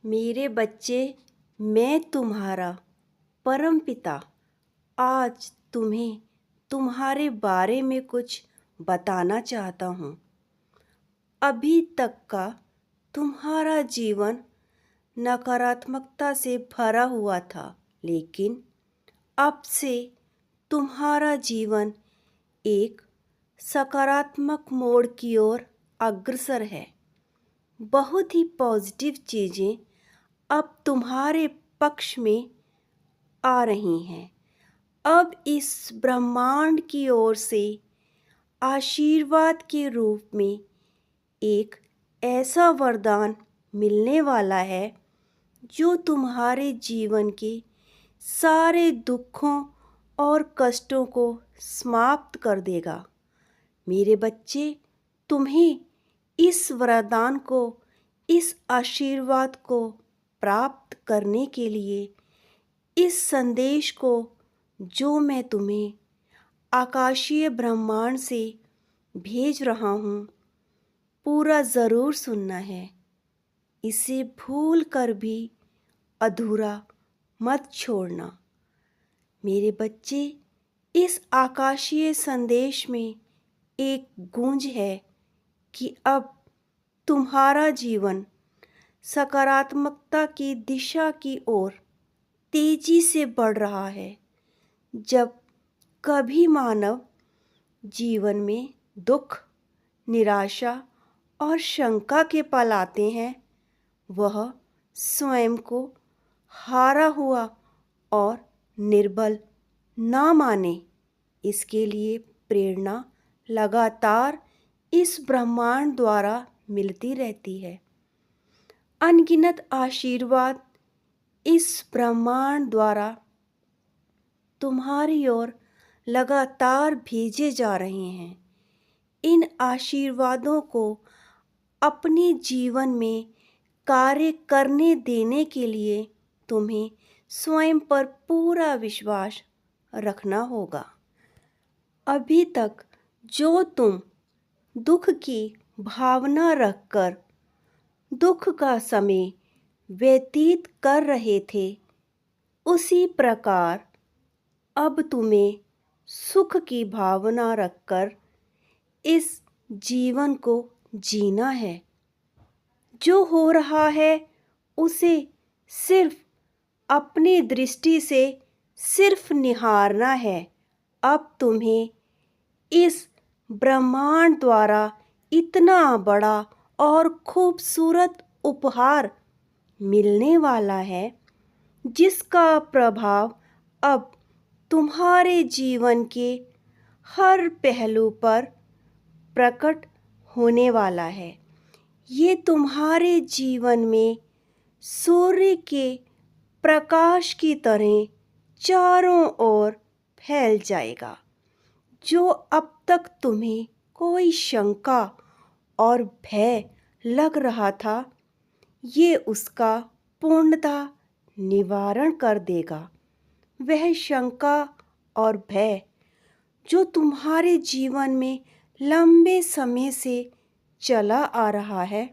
मेरे बच्चे, मैं तुम्हारा परमपिता आज तुम्हें तुम्हारे बारे में कुछ बताना चाहता हूँ। अभी तक का तुम्हारा जीवन नकारात्मकता से भरा हुआ था, लेकिन अब से तुम्हारा जीवन एक सकारात्मक मोड़ की ओर अग्रसर है। बहुत ही पॉजिटिव चीज़ें अब तुम्हारे पक्ष में आ रही हैं। अब इस ब्रह्मांड की ओर से आशीर्वाद के रूप में एक ऐसा वरदान मिलने वाला है जो तुम्हारे जीवन के सारे दुखों और कष्टों को समाप्त कर देगा। मेरे बच्चे, तुम्हें इस वरदान को, इस आशीर्वाद को प्राप्त करने के लिए इस संदेश को जो मैं तुम्हें आकाशीय ब्रह्मांड से भेज रहा हूँ, पूरा ज़रूर सुनना है। इसे भूल कर भी अधूरा मत छोड़ना। मेरे बच्चे, इस आकाशीय संदेश में एक गूंज है कि अब तुम्हारा जीवन सकारात्मकता की दिशा की ओर तेजी से बढ़ रहा है। जब कभी मानव जीवन में दुख, निराशा और शंका के पल आते हैं, वह स्वयं को हारा हुआ और निर्बल ना माने। इसके लिए प्रेरणा लगातार इस ब्रह्मांड द्वारा मिलती रहती है। अनगिनत आशीर्वाद इस ब्रह्मांड द्वारा तुम्हारी ओर लगातार भेजे जा रहे हैं। इन आशीर्वादों को अपने जीवन में कार्य करने देने के लिए तुम्हें स्वयं पर पूरा विश्वास रखना होगा। अभी तक जो तुम दुख की भावना रखकर दुख का समय व्यतीत कर रहे थे, उसी प्रकार अब तुम्हें सुख की भावना रखकर इस जीवन को जीना है। जो हो रहा है उसे सिर्फ अपनी दृष्टि से सिर्फ निहारना है। अब तुम्हें इस ब्रह्मांड द्वारा इतना बड़ा और खूबसूरत उपहार मिलने वाला है जिसका प्रभाव अब तुम्हारे जीवन के हर पहलू पर प्रकट होने वाला है। ये तुम्हारे जीवन में सूर्य के प्रकाश की तरह चारों ओर फैल जाएगा। जो अब तक तुम्हें कोई शंका और भय लग रहा था, ये उसका पूर्णतः निवारण कर देगा। वह शंका और भय जो तुम्हारे जीवन में लंबे समय से चला आ रहा है,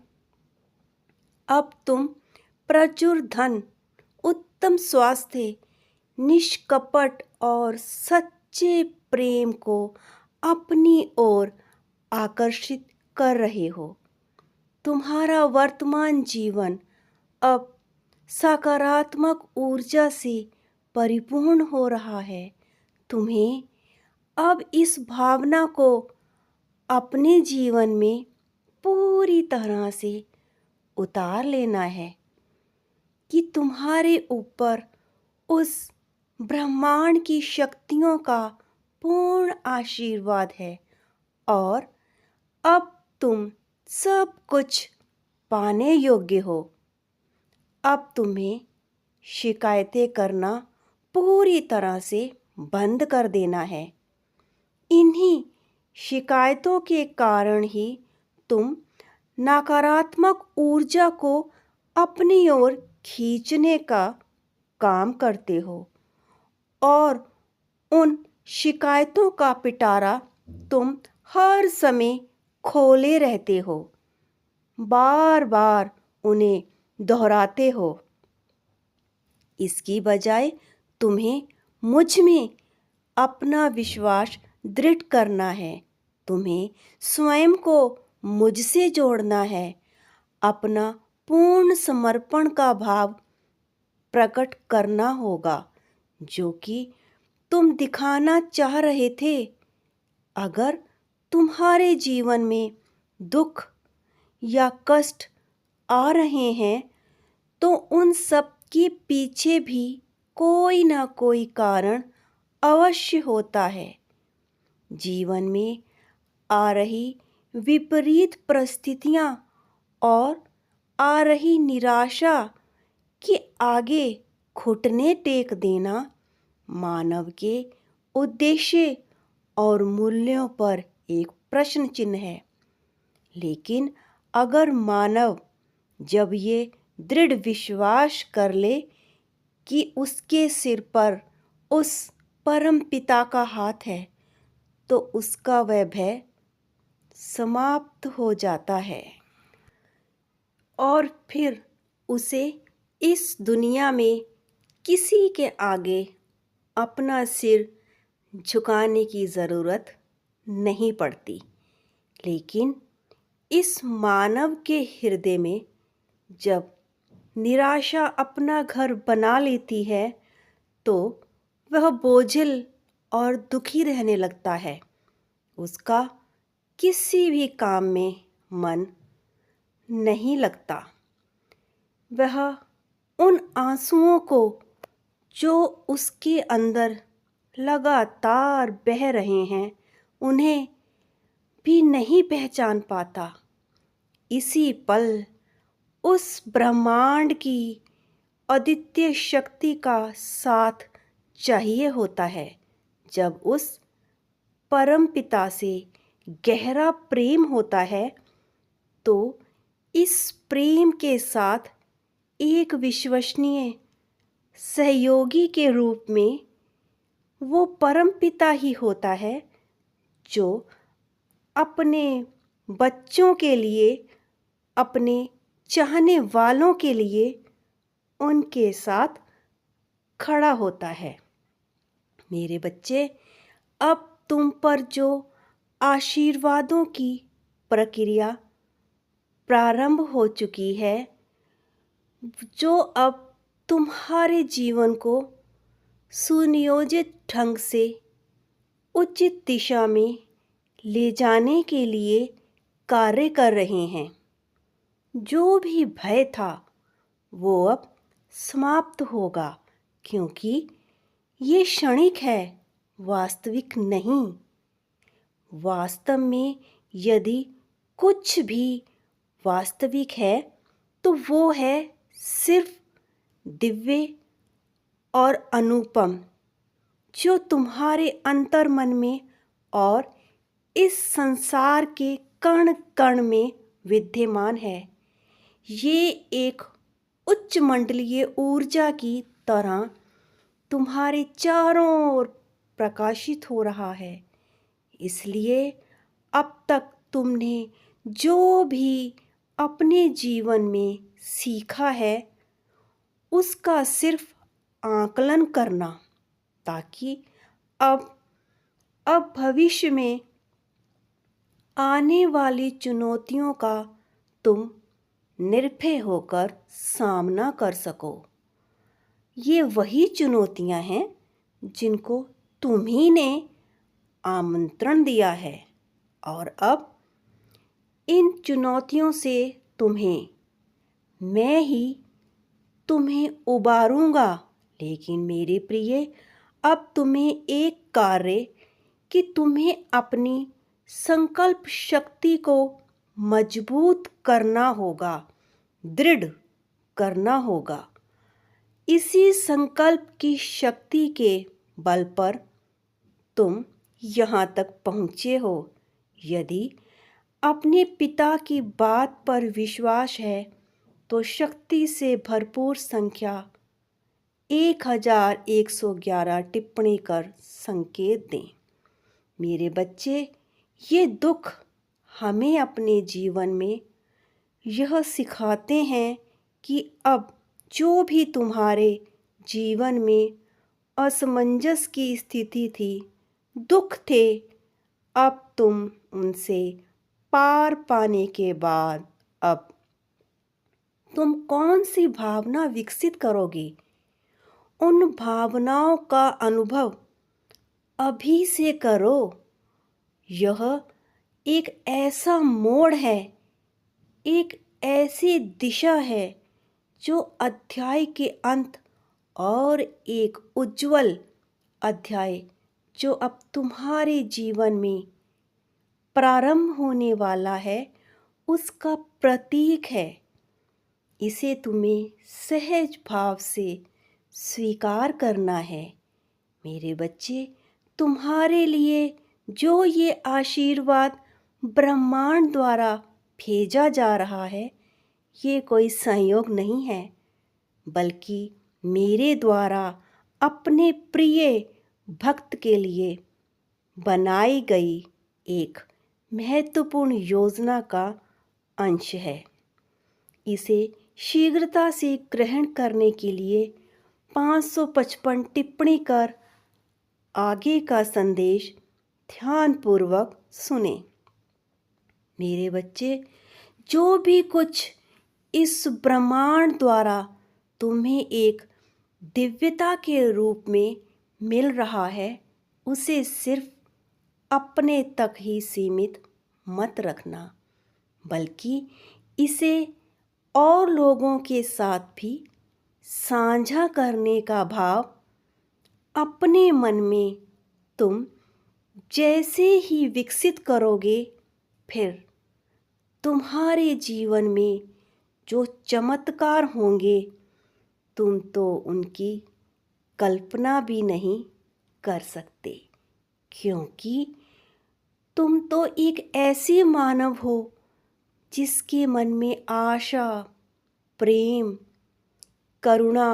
अब तुम प्रचुर धन, उत्तम स्वास्थ्य, निष्कपट और सच्चे प्रेम को अपनी ओर आकर्षित कर रहे हो। तुम्हारा वर्तमान जीवन अब सकारात्मक ऊर्जा से परिपूर्ण हो रहा है। तुम्हें अब इस भावना को अपने जीवन में पूरी तरह से उतार लेना है कि तुम्हारे ऊपर उस ब्रह्मांड की शक्तियों का पूर्ण आशीर्वाद है और अब तुम सब कुछ पाने योग्य हो। अब तुम्हें शिकायतें करना पूरी तरह से बंद कर देना है। इन्हीं शिकायतों के कारण ही तुम नकारात्मक ऊर्जा को अपनी ओर खींचने का काम करते हो और उन शिकायतों का पिटारा तुम हर समय खोले रहते हो। बार बार उन्हें दोहराते हो। इसकी बजाय तुम्हें मुझ में अपना विश्वास दृढ़ करना है। तुम्हें स्वयं को मुझसे जोड़ना है। अपना पूर्ण समर्पण का भाव प्रकट करना होगा जो कि तुम दिखाना चाह रहे थे। अगर तुम्हारे जीवन में दुख या कष्ट आ रहे हैं तो उन सब के पीछे भी कोई ना कोई कारण अवश्य होता है। जीवन में आ रही विपरीत परिस्थितियां और आ रही निराशा के आगे घुटने टेक देना मानव के उद्देश्य और मूल्यों पर एक प्रश्न चिन्ह है। लेकिन अगर मानव जब ये दृढ़ विश्वास कर ले कि उसके सिर पर उस परम पिता का हाथ है तो उसका वह भय समाप्त हो जाता है और फिर उसे इस दुनिया में किसी के आगे अपना सिर झुकाने की ज़रूरत नहीं पड़ती। लेकिन इस मानव के हृदय में जब निराशा अपना घर बना लेती है तो वह बोझिल और दुखी रहने लगता है। उसका किसी भी काम में मन नहीं लगता। वह उन आंसुओं को जो उसके अंदर लगातार बह रहे हैं उन्हें भी नहीं पहचान पाता। इसी पल उस ब्रह्मांड की अद्वितीय शक्ति का साथ चाहिए होता है। जब उस परम पिता से गहरा प्रेम होता है तो इस प्रेम के साथ एक विश्वसनीय सहयोगी के रूप में वो परम पिता ही होता है जो अपने बच्चों के लिए, अपने चाहने वालों के लिए उनके साथ खड़ा होता है। मेरे बच्चे, अब तुम पर जो आशीर्वादों की प्रक्रिया प्रारंभ हो चुकी है, जो अब तुम्हारे जीवन को सुनियोजित ढंग से उचित दिशा में ले जाने के लिए कार्य कर रहे हैं। जो भी भय था वो अब समाप्त होगा क्योंकि ये क्षणिक है, वास्तविक नहीं। वास्तव में यदि कुछ भी वास्तविक है तो वो है सिर्फ दिव्य और अनुपम जो तुम्हारे अंतर्मन में और इस संसार के कण कण में विद्यमान है। ये एक उच्च मंडलीय ऊर्जा की तरह तुम्हारे चारों ओर प्रकाशित हो रहा है। इसलिए अब तक तुमने जो भी अपने जीवन में सीखा है उसका सिर्फ आकलन करना ताकि अब भविष्य में आने वाली चुनौतियों का तुम निर्भय होकर सामना कर सको। ये वही चुनौतियां हैं जिनको तुम्ही ने आमंत्रण दिया है और अब इन चुनौतियों से मैं ही तुम्हें उबारूंगा। लेकिन मेरे प्रिय, अब तुम्हें एक कार्य कि तुम्हें अपनी संकल्प शक्ति को मजबूत करना होगा, दृढ़ करना होगा। इसी संकल्प की शक्ति के बल पर तुम यहाँ तक पहुँचे हो। यदि अपने पिता की बात पर विश्वास है तो शक्ति से भरपूर संख्या 1111 टिप्पणी कर संकेत दें। मेरे बच्चे, ये दुख हमें अपने जीवन में यह सिखाते हैं कि अब जो भी तुम्हारे जीवन में असमंजस की स्थिति थी, दुख थे, अब तुम उनसे पार पाने के बाद अब तुम कौन सी भावना विकसित करोगे? उन भावनाओं का अनुभव अभी से करो। यह एक ऐसा मोड़ है, एक ऐसी दिशा है जो अध्याय के अंत और एक उज्जवल अध्याय जो अब तुम्हारे जीवन में प्रारंभ होने वाला है, उसका प्रतीक है। इसे तुम्हें सहज भाव से स्वीकार करना है। मेरे बच्चे, तुम्हारे लिए जो ये आशीर्वाद ब्रह्मांड द्वारा भेजा जा रहा है, ये कोई संयोग नहीं है, बल्कि मेरे द्वारा अपने प्रिय भक्त के लिए बनाई गई एक महत्वपूर्ण योजना का अंश है। इसे शीघ्रता से ग्रहण करने के लिए 555 टिप्पणी कर आगे का संदेश ध्यानपूर्वक सुने। मेरे बच्चे, जो भी कुछ इस ब्रह्मांड द्वारा तुम्हें एक दिव्यता के रूप में मिल रहा है, उसे सिर्फ अपने तक ही सीमित मत रखना, बल्कि इसे और लोगों के साथ भी साझा करने का भाव अपने मन में तुम जैसे ही विकसित करोगे, फिर तुम्हारे जीवन में जो चमत्कार होंगे, तुम तो उनकी कल्पना भी नहीं कर सकते, क्योंकि तुम तो एक ऐसे मानव हो जिसके मन में आशा, प्रेम, करुणा,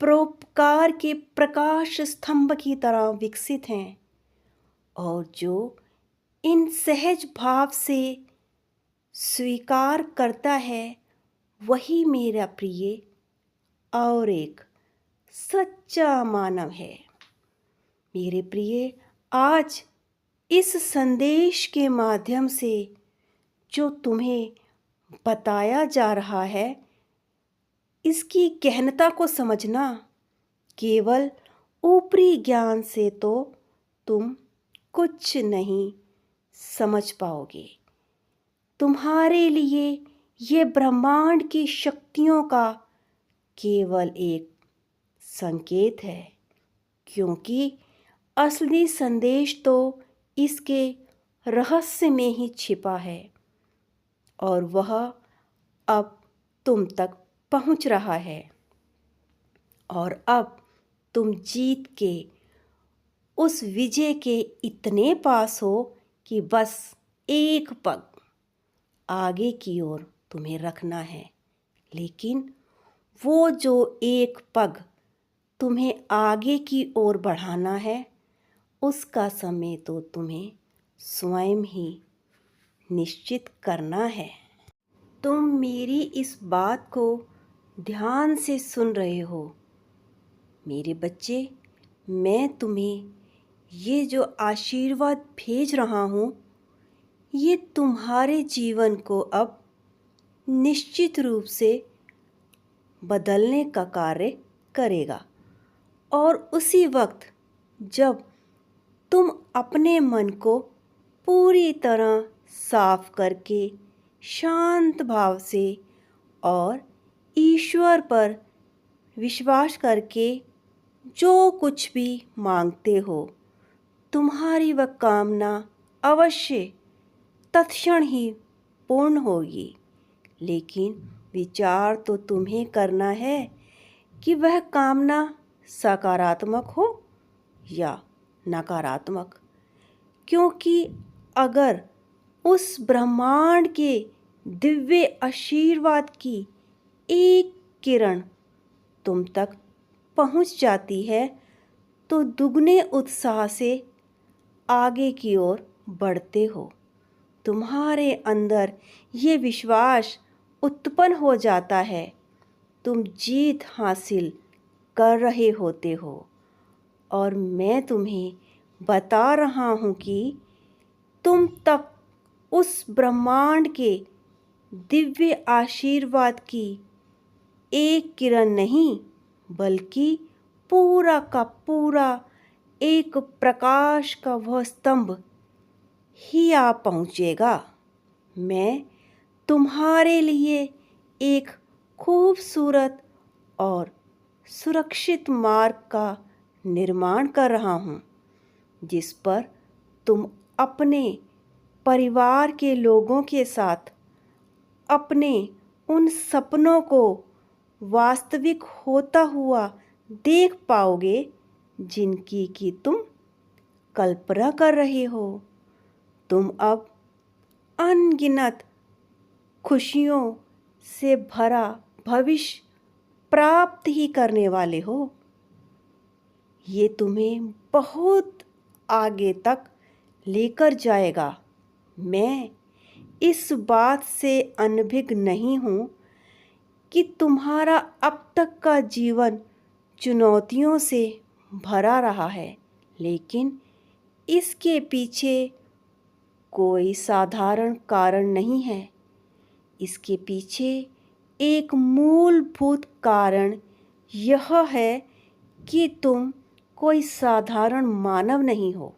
परोपकार के प्रकाश स्तंभ की तरह विकसित हैं, और जो इन सहज भाव से स्वीकार करता है, वही मेरा प्रिय और एक सच्चा मानव है। मेरे प्रिय, आज इस संदेश के माध्यम से जो तुम्हें बताया जा रहा है, इसकी गहनता को समझना। केवल ऊपरी ज्ञान से तो तुम कुछ नहीं समझ पाओगे। तुम्हारे लिए ये ब्रह्मांड की शक्तियों का केवल एक संकेत है, क्योंकि असली संदेश तो इसके रहस्य में ही छिपा है, और वह अब तुम तक पहुंच रहा है। और अब तुम जीत के उस विजय के इतने पास हो कि बस एक पग आगे की ओर तुम्हें रखना है। लेकिन वो जो एक पग तुम्हें आगे की ओर बढ़ाना है, उसका समय तो तुम्हें स्वयं ही निश्चित करना है। तुम मेरी इस बात को ध्यान से सुन रहे हो। मेरे बच्चे, मैं तुम्हें ये जो आशीर्वाद भेज रहा हूँ, ये तुम्हारे जीवन को अब निश्चित रूप से बदलने का कार्य करेगा। और उसी वक्त जब तुम अपने मन को पूरी तरह साफ करके शांत भाव से और ईश्वर पर विश्वास करके जो कुछ भी मांगते हो, तुम्हारी वह कामना अवश्य तत्क्षण ही पूर्ण होगी। लेकिन विचार तो तुम्हें करना है कि वह कामना सकारात्मक हो या नकारात्मक, क्योंकि अगर उस ब्रह्मांड के दिव्य आशीर्वाद की एक किरण तुम तक पहुंच जाती है, तो दुगने उत्साह से आगे की ओर बढ़ते हो। तुम्हारे अंदर ये विश्वास उत्पन्न हो जाता है। तुम जीत हासिल कर रहे होते हो और मैं तुम्हें बता रहा हूँ कि तुम तक उस ब्रह्मांड के दिव्य आशीर्वाद की एक किरण नहीं बल्कि पूरा का पूरा एक प्रकाश का वह स्तंभ ही आ पहुँचेगा। मैं तुम्हारे लिए एक खूबसूरत और सुरक्षित मार्ग का निर्माण कर रहा हूँ जिस पर तुम अपने परिवार के लोगों के साथ अपने उन सपनों को वास्तविक होता हुआ देख पाओगे जिनकी कि तुम कल्पना कर रहे हो। तुम अब अनगिनत खुशियों से भरा भविष्य प्राप्त ही करने वाले हो। ये तुम्हें बहुत आगे तक लेकर जाएगा। मैं इस बात से अनभिज्ञ नहीं हूँ कि तुम्हारा अब तक का जीवन चुनौतियों से भरा रहा है, लेकिन इसके पीछे कोई साधारण कारण नहीं है। इसके पीछे एक मूलभूत कारण यह है कि तुम कोई साधारण मानव नहीं हो।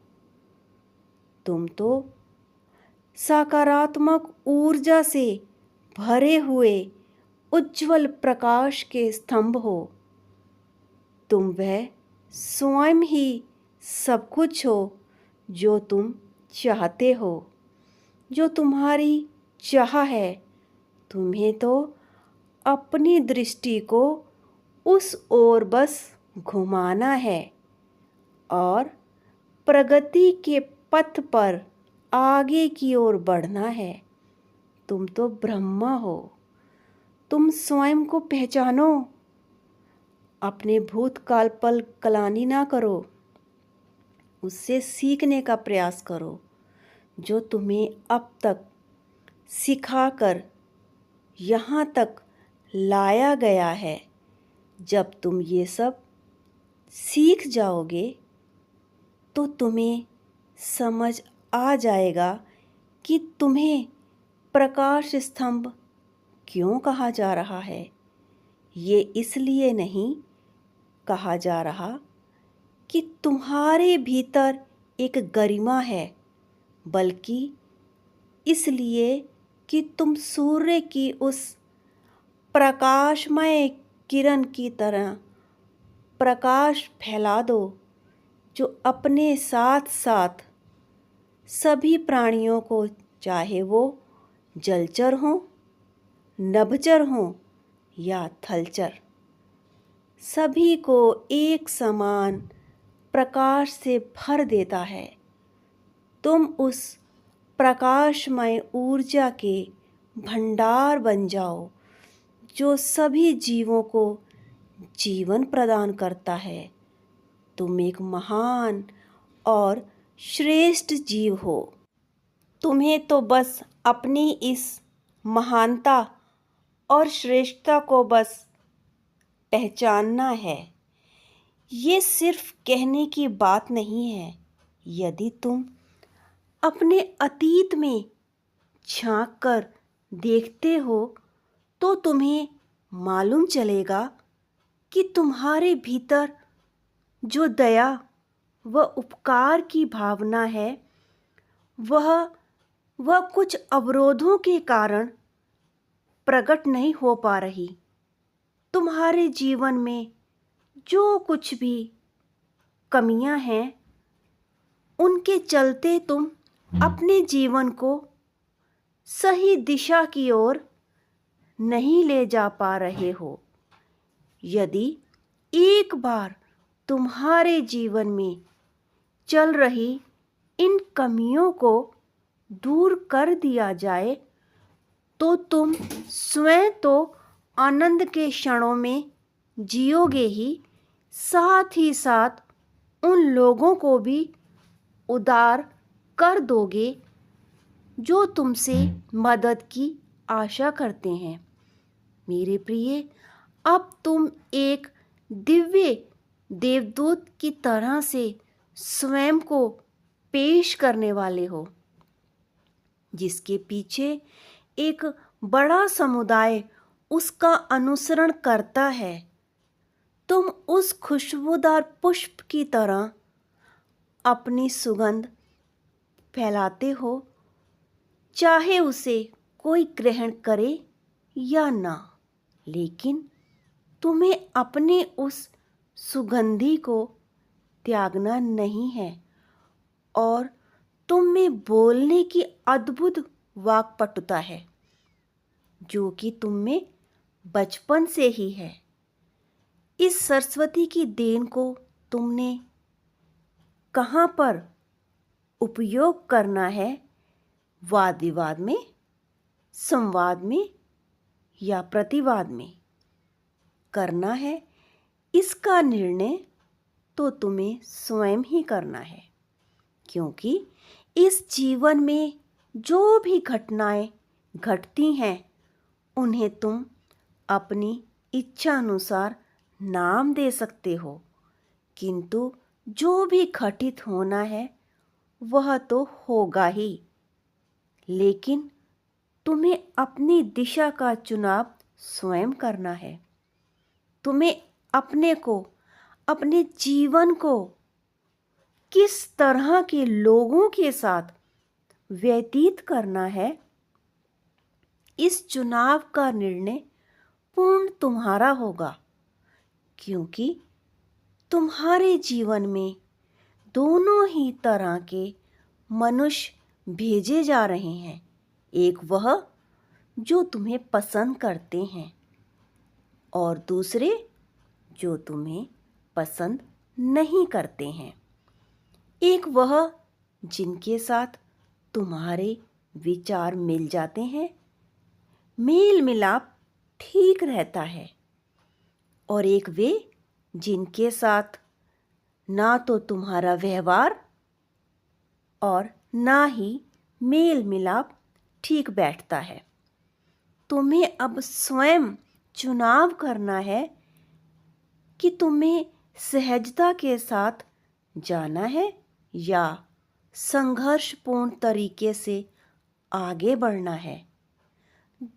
तुम तो सकारात्मक ऊर्जा से भरे हुए उज्जवल प्रकाश के स्तंभ हो। तुम वह स्वयं ही सब कुछ हो जो तुम चाहते हो, जो तुम्हारी चाह है। तुम्हें तो अपनी दृष्टि को उस ओर बस घुमाना है और प्रगति के पथ पर आगे की ओर बढ़ना है। तुम तो ब्रह्मा हो। तुम स्वयं को पहचानो। अपने भूतकाल पर ग्लानि ना करो। उससे सीखने का प्रयास करो जो तुम्हें अब तक सिखाकर यहाँ तक लाया गया है। जब तुम ये सब सीख जाओगे तो तुम्हें समझ आ जाएगा कि तुम्हें प्रकाश स्तंभ क्यों कहा जा रहा है। ये इसलिए नहीं कहा जा रहा कि तुम्हारे भीतर एक गरिमा है, बल्कि इसलिए कि तुम सूर्य की उस प्रकाशमय किरण की तरह प्रकाश फैला दो जो अपने साथ साथ सभी प्राणियों को, चाहे वो जलचर हों, नभचर हों या थलचर, सभी को एक समान प्रकाश से भर देता है। तुम उस प्रकाशमय ऊर्जा के भंडार बन जाओ जो सभी जीवों को जीवन प्रदान करता है। तुम एक महान और श्रेष्ठ जीव हो। तुम्हें तो बस अपनी इस महानता और श्रेष्ठता को बस पहचानना है। ये सिर्फ कहने की बात नहीं है। यदि तुम अपने अतीत में झांक कर देखते हो तो तुम्हें मालूम चलेगा कि तुम्हारे भीतर जो दया व उपकार की भावना है वह कुछ अवरोधों के कारण प्रकट नहीं हो पा रही। तुम्हारे जीवन में जो कुछ भी कमियां हैं उनके चलते तुम अपने जीवन को सही दिशा की ओर नहीं ले जा पा रहे हो। यदि एक बार तुम्हारे जीवन में चल रही इन कमियों को दूर कर दिया जाए तो तुम स्वयं तो आनंद के क्षणों में जियोगे ही साथ उन लोगों को भी उदार कर दोगे जो तुमसे मदद की आशा करते हैं। मेरे प्रिय, अब तुम एक दिव्य देवदूत की तरह से स्वयं को पेश करने वाले हो, जिसके पीछे एक बड़ा समुदाय उसका अनुसरण करता है। तुम उस खुशबूदार पुष्प की तरह अपनी सुगंध फैलाते हो, चाहे उसे कोई ग्रहण करे या ना। लेकिन तुम्हें अपने उस सुगंधी को त्यागना नहीं है और तुम में बोलने की अद्भुत वाक्पटुता है, जो कि तुम में बचपन से ही है। इस सरस्वती की देन को तुमने कहाँ पर उपयोग करना है? वाद विवाद में, संवाद में या प्रतिवाद में करना है, इसका निर्णय तो तुम्हें स्वयं ही करना है। क्योंकि इस जीवन में जो भी घटनाएं घटती हैं, उन्हें तुम अपनी इच्छा अनुसार नाम दे सकते हो, किंतु जो भी घटित होना है वह तो होगा ही। लेकिन तुम्हें अपनी दिशा का चुनाव स्वयं करना है। तुम्हें अपने को, अपने जीवन को किस तरह के लोगों के साथ व्यतीत करना है, इस चुनाव का निर्णय पूर्ण तुम्हारा होगा। क्योंकि तुम्हारे जीवन में दोनों ही तरह के मनुष्य भेजे जा रहे हैं। एक वह जो तुम्हें पसंद करते हैं और दूसरे जो तुम्हें पसंद नहीं करते हैं। एक वह जिनके साथ तुम्हारे विचार मिल जाते हैं, मेल मिलाप ठीक रहता है, और एक वे जिनके साथ ना तो तुम्हारा व्यवहार और ना ही मेल मिलाप ठीक बैठता है। तुम्हें अब स्वयं चुनाव करना है कि तुम्हें सहजता के साथ जाना है या संघर्षपूर्ण तरीके से आगे बढ़ना है।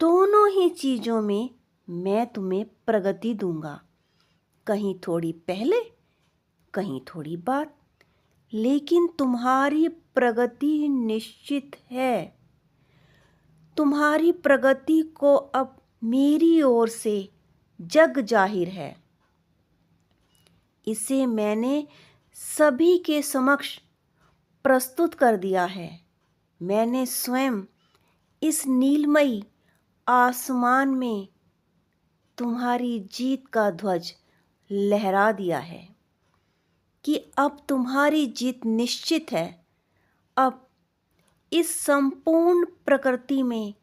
दोनों ही चीज़ों में मैं तुम्हें प्रगति दूंगा, कहीं थोड़ी पहले, कहीं थोड़ी बाद, लेकिन तुम्हारी प्रगति निश्चित है। तुम्हारी प्रगति को अब मेरी ओर से जग जाहिर है। इसे मैंने सभी के समक्ष प्रस्तुत कर दिया है। मैंने स्वयं इस नीलमयी आसमान में तुम्हारी जीत का ध्वज लहरा दिया है कि अब तुम्हारी जीत निश्चित है। अब इस संपूर्ण प्रकृति में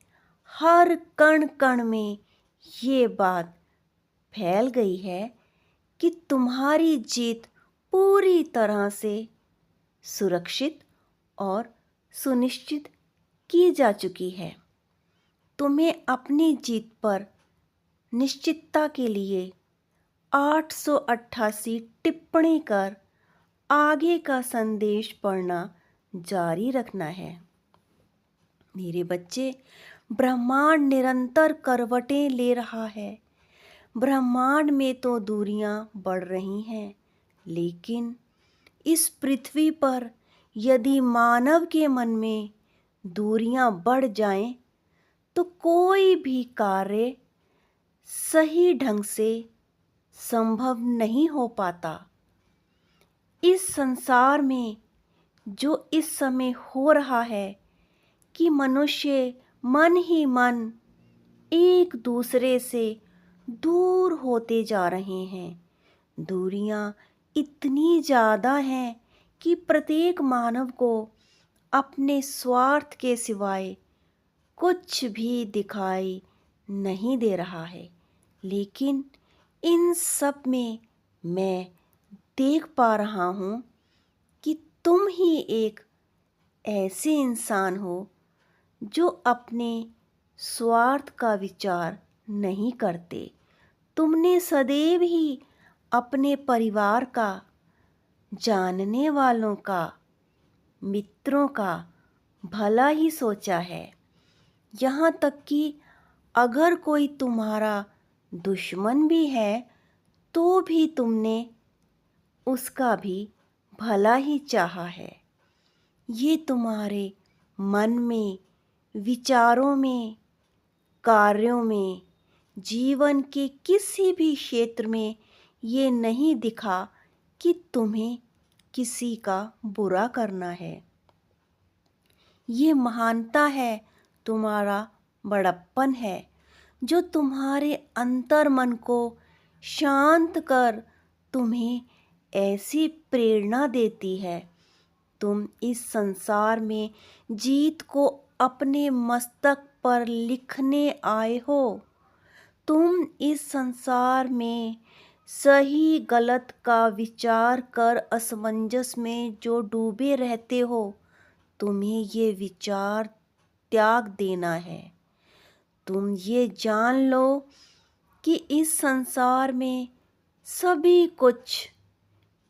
हर कण कण में ये बात फैल गई है कि तुम्हारी जीत पूरी तरह से सुरक्षित और सुनिश्चित की जा चुकी है। तुम्हें अपनी जीत पर निश्चितता के लिए 888 टिप्पणी कर आगे का संदेश पढ़ना जारी रखना है। मेरे बच्चे, ब्रह्मांड निरंतर करवटें ले रहा है। ब्रह्मांड में तो दूरियां बढ़ रही हैं, लेकिन इस पृथ्वी पर यदि मानव के मन में दूरियां बढ़ जाएं, तो कोई भी कार्य सही ढंग से संभव नहीं हो पाता। इस संसार में जो इस समय हो रहा है कि मनुष्य मन ही मन एक दूसरे से दूर होते जा रहे हैं। दूरियां इतनी ज़्यादा हैं कि प्रत्येक मानव को अपने स्वार्थ के सिवाय कुछ भी दिखाई नहीं दे रहा है। लेकिन इन सब में मैं देख पा रहा हूँ कि तुम ही एक ऐसे इंसान हो जो अपने स्वार्थ का विचार नहीं करते। तुमने सदैव ही अपने परिवार का, जानने वालों का, मित्रों का भला ही सोचा है। यहाँ तक कि अगर कोई तुम्हारा दुश्मन भी है तो भी तुमने उसका भी भला ही चाहा है। ये तुम्हारे मन में, विचारों में, कार्यों में, जीवन के किसी भी क्षेत्र में ये नहीं दिखा कि तुम्हें किसी का बुरा करना है। ये महानता है, तुम्हारा बड़प्पन है, जो तुम्हारे अंतर मन को शांत कर तुम्हें ऐसी प्रेरणा देती है। तुम इस संसार में जीत को अपने मस्तक पर लिखने आए हो। तुम इस संसार में सही गलत का विचार कर असमंजस में जो डूबे रहते हो, तुम्हें ये विचार त्याग देना है। तुम ये जान लो कि इस संसार में सभी कुछ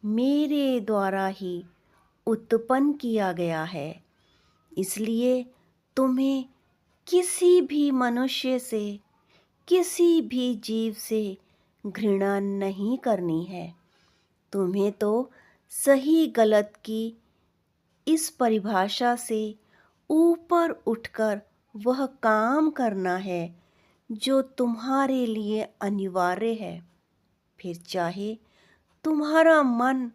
मेरे द्वारा ही उत्पन्न किया गया है। इसलिए तुम्हें किसी भी मनुष्य से, किसी भी जीव से घृणा नहीं करनी है। तुम्हें तो सही गलत की इस परिभाषा से ऊपर उठकर वह काम करना है जो तुम्हारे लिए अनिवार्य है। फिर चाहे तुम्हारा मन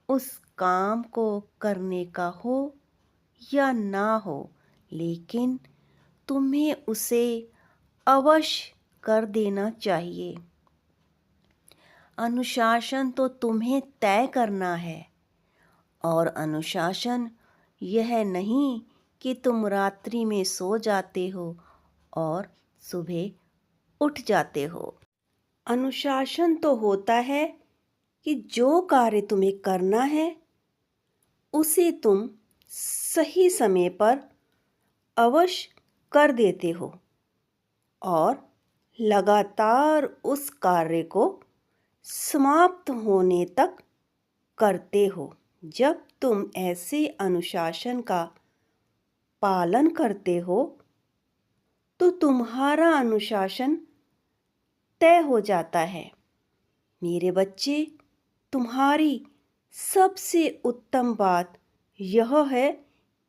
उस काम को करने का हो या ना हो, लेकिन तुम्हें उसे अवश्य कर देना चाहिए। अनुशासन तो तुम्हें तय करना है, और अनुशासन यह नहीं कि तुम रात्रि में सो जाते हो और सुबह उठ जाते हो। अनुशासन तो होता है कि जो कार्य तुम्हें करना है उसे तुम सही समय पर अवश्य कर देते हो और लगातार उस कार्य को समाप्त होने तक करते हो। जब तुम ऐसे अनुशासन का पालन करते हो तो तुम्हारा अनुशासन तय हो जाता है। मेरे बच्चे, तुम्हारी सबसे उत्तम बात यह है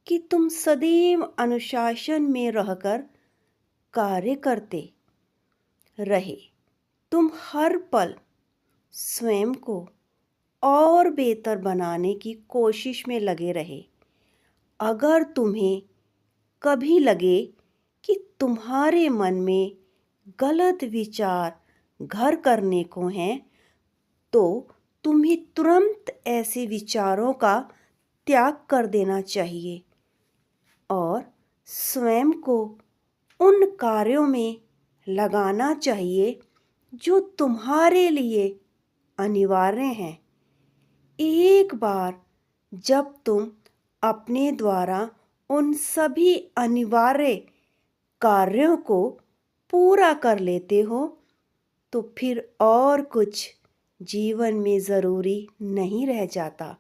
कि तुम सदैव अनुशासन में रहकर कार्य करते रहे। तुम हर पल स्वयं को और बेहतर बनाने की कोशिश में लगे रहे। अगर तुम्हें कभी लगे कि तुम्हारे मन में गलत विचार घर करने को हैं, तो तुम्हें तुरंत ऐसे विचारों का त्याग कर देना चाहिए और स्वयं को उन कार्यों में लगाना चाहिए जो तुम्हारे लिए अनिवार्य हैं। एक बार जब तुम अपने द्वारा उन सभी अनिवार्य कार्यों को पूरा कर लेते हो, तो फिर और कुछ जीवन में ज़रूरी नहीं रह जाता।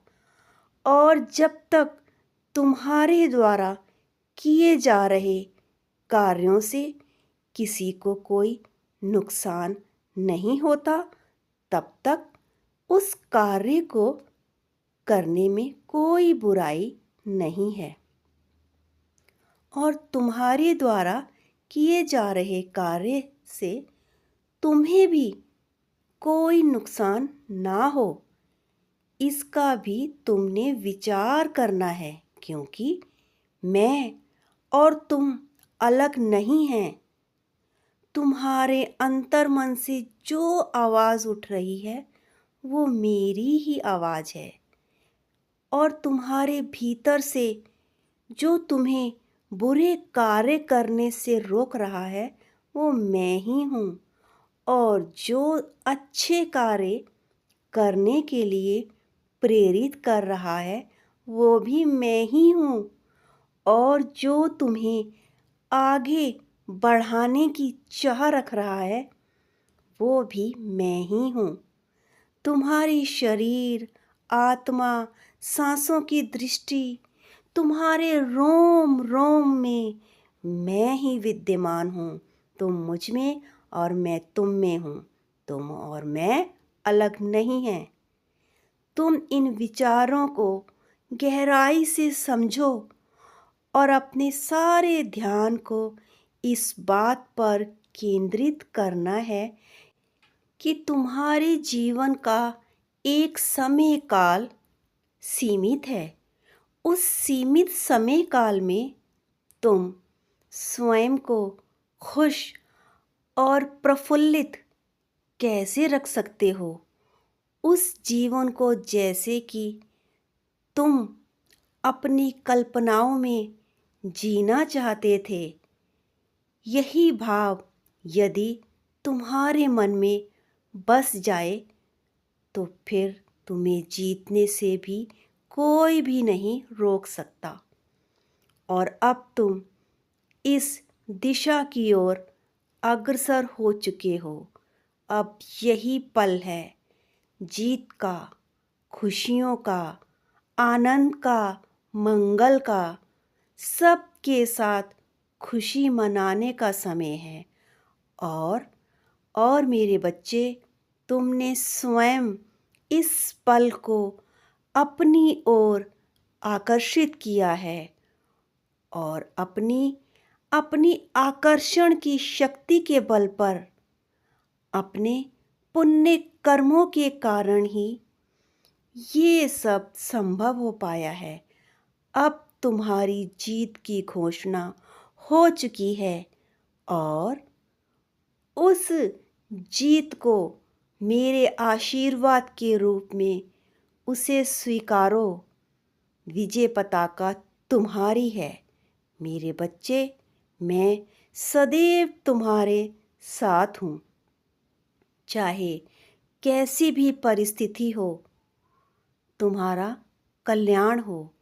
और जब तक तुम्हारे द्वारा किए जा रहे कार्यों से किसी को कोई नुकसान नहीं होता, तब तक उस कार्य को करने में कोई बुराई नहीं है। और तुम्हारे द्वारा किए जा रहे कार्य से तुम्हें भी कोई नुकसान ना हो, इसका भी तुमने विचार करना है, क्योंकि मैं और तुम अलग नहीं हैं। तुम्हारे अंतर्मन से जो आवाज़ उठ रही है वो मेरी ही आवाज़ है, और तुम्हारे भीतर से जो तुम्हें बुरे कार्य करने से रोक रहा है वो मैं ही हूँ, और जो अच्छे कार्य करने के लिए प्रेरित कर रहा है वो भी मैं ही हूँ, और जो तुम्हें आगे बढ़ाने की चाह रख रहा है वो भी मैं ही हूँ। तुम्हारी शरीर, आत्मा, सांसों की दृष्टि, तुम्हारे रोम रोम में मैं ही विद्यमान हूँ। तुम मुझ में और मैं तुम में हूँ। तुम और मैं अलग नहीं हैं। तुम इन विचारों को गहराई से समझो और अपने सारे ध्यान को इस बात पर केंद्रित करना है कि तुम्हारे जीवन का एक समय काल सीमित है। उस सीमित समय काल में तुम स्वयं को खुश और प्रफुल्लित कैसे रख सकते हो? उस जीवन को जैसे कि तुम अपनी कल्पनाओं में जीना चाहते थे। यही भाव यदि तुम्हारे मन में बस जाए तो फिर तुम्हें जीतने से भी कोई भी नहीं रोक सकता। और अब तुम इस दिशा की ओर अग्रसर हो चुके हो। अब यही पल है जीत का, खुशियों का, आनंद का, मंगल का, सबके साथ खुशी मनाने का समय है। और मेरे बच्चे, तुमने स्वयं इस पल को अपनी ओर आकर्षित किया है और अपनी आकर्षण की शक्ति के बल पर अपने पुण्य कर्मों के कारण ही ये सब संभव हो पाया है। अब तुम्हारी जीत की घोषणा हो चुकी है और उस जीत को मेरे आशीर्वाद के रूप में उसे स्वीकारो। विजय पताका तुम्हारी है। मेरे बच्चे, मैं सदैव तुम्हारे साथ हूँ। चाहे कैसी भी परिस्थिति हो, तुम्हारा कल्याण हो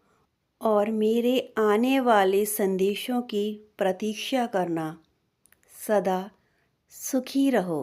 और मेरे आने वाले संदेशों की प्रतीक्षा करना। सदा सुखी रहो।